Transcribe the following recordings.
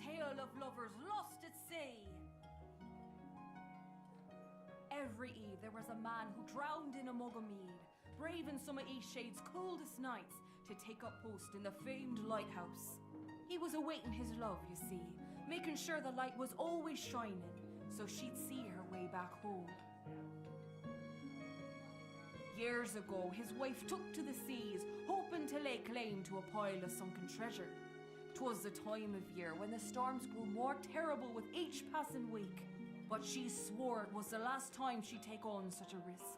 tale of lovers lost at sea. Every eve there was a man who drowned in a mug of mead, braving some of Eastshade's coldest nights to take up post in the famed lighthouse. He was awaiting his love, you see, making sure the light was always shining, so she'd see her way back home. Years ago, his wife took to the seas, hoping to lay claim to a pile of sunken treasure. 'Twas the time of year when the storms grew more terrible with each passing week, but she swore it was the last time she'd take on such a risk.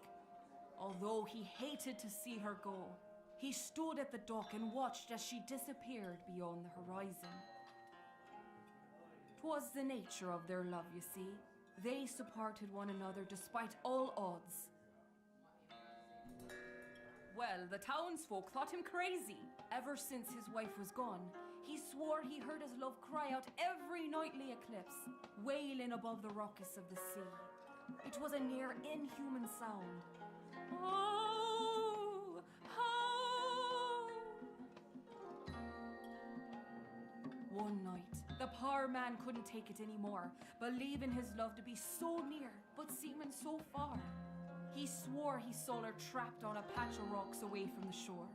Although he hated to see her go, he stood at the dock and watched as she disappeared beyond the horizon. 'Twas the nature of their love, you see. They supported one another despite all odds. Well, the townsfolk thought him crazy. Ever since his wife was gone, he swore he heard his love cry out every nightly eclipse, wailing above the ruckus of the sea. It was a near inhuman sound. Oh, oh. One night, the poor man couldn't take it anymore, believing his love to be so near, but seeming so far. He swore he saw her trapped on a patch of rocks away from the shore.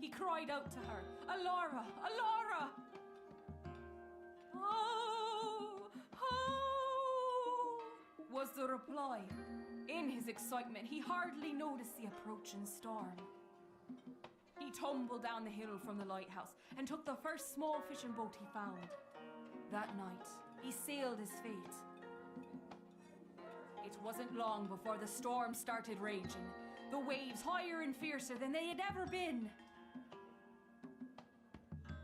He cried out to her, "Alara, Alara!" "Oh, oh," was the reply. In his excitement, he hardly noticed the approaching storm. He tumbled down the hill from the lighthouse and took the first small fishing boat he found. That night, he sailed his fate. It wasn't long before the storm started raging, the waves higher and fiercer than they had ever been.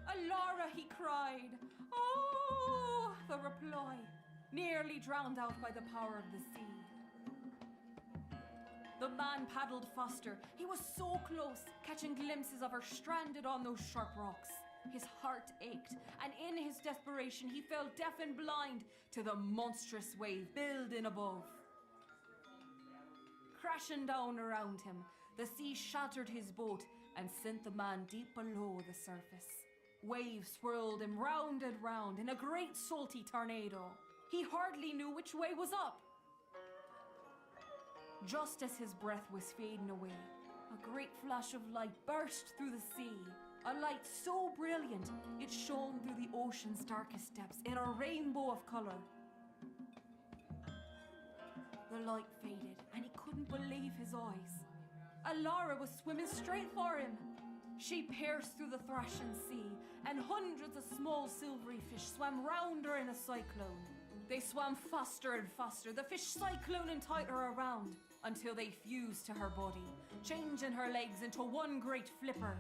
"Alara," he cried. "Oh," the reply, nearly drowned out by the power of the sea. The man paddled faster. He was so close, catching glimpses of her stranded on those sharp rocks. His heart ached, and in his desperation he fell deaf and blind to the monstrous wave building above. Crashing down around him, the sea shattered his boat and sent the man deep below the surface. Waves swirled him round and round in a great salty tornado. He hardly knew which way was up. Just as his breath was fading away, a great flash of light burst through the sea. A light so brilliant, it shone through the ocean's darkest depths in a rainbow of colour. The light faded, and he couldn't believe his eyes. Alara was swimming straight for him. She pierced through the thrashing sea, and hundreds of small silvery fish swam round her in a cyclone. They swam faster and faster, the fish cycloning tighter around, until they fused to her body, changing her legs into one great flipper.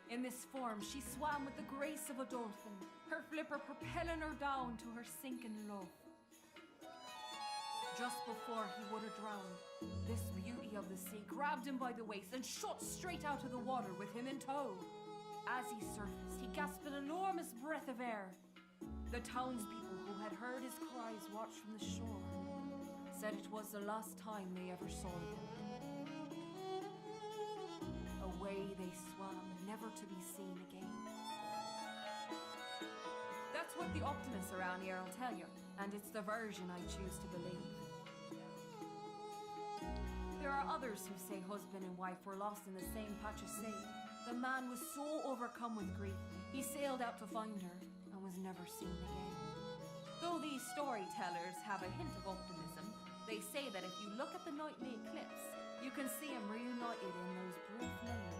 In this form, she swam with the grace of a dolphin, her flipper propelling her down to her sinking love. Just before he would have drowned, this beauty of the sea grabbed him by the waist and shot straight out of the water with him in tow. As he surfaced, he gasped an enormous breath of air. The townspeople who had heard his cries watched from the shore said it was the last time they ever saw him. Away they swam, never to be seen again. That's what the optimists around here will tell you, and it's the version I choose to believe. There are others who say husband and wife were lost in the same patch of sea. The man was so overcome with grief, he sailed out to find her and was never seen again. Though these storytellers have a hint of optimism, they say that if you look at the nightly eclipse, you can see him reunited in those brief moments.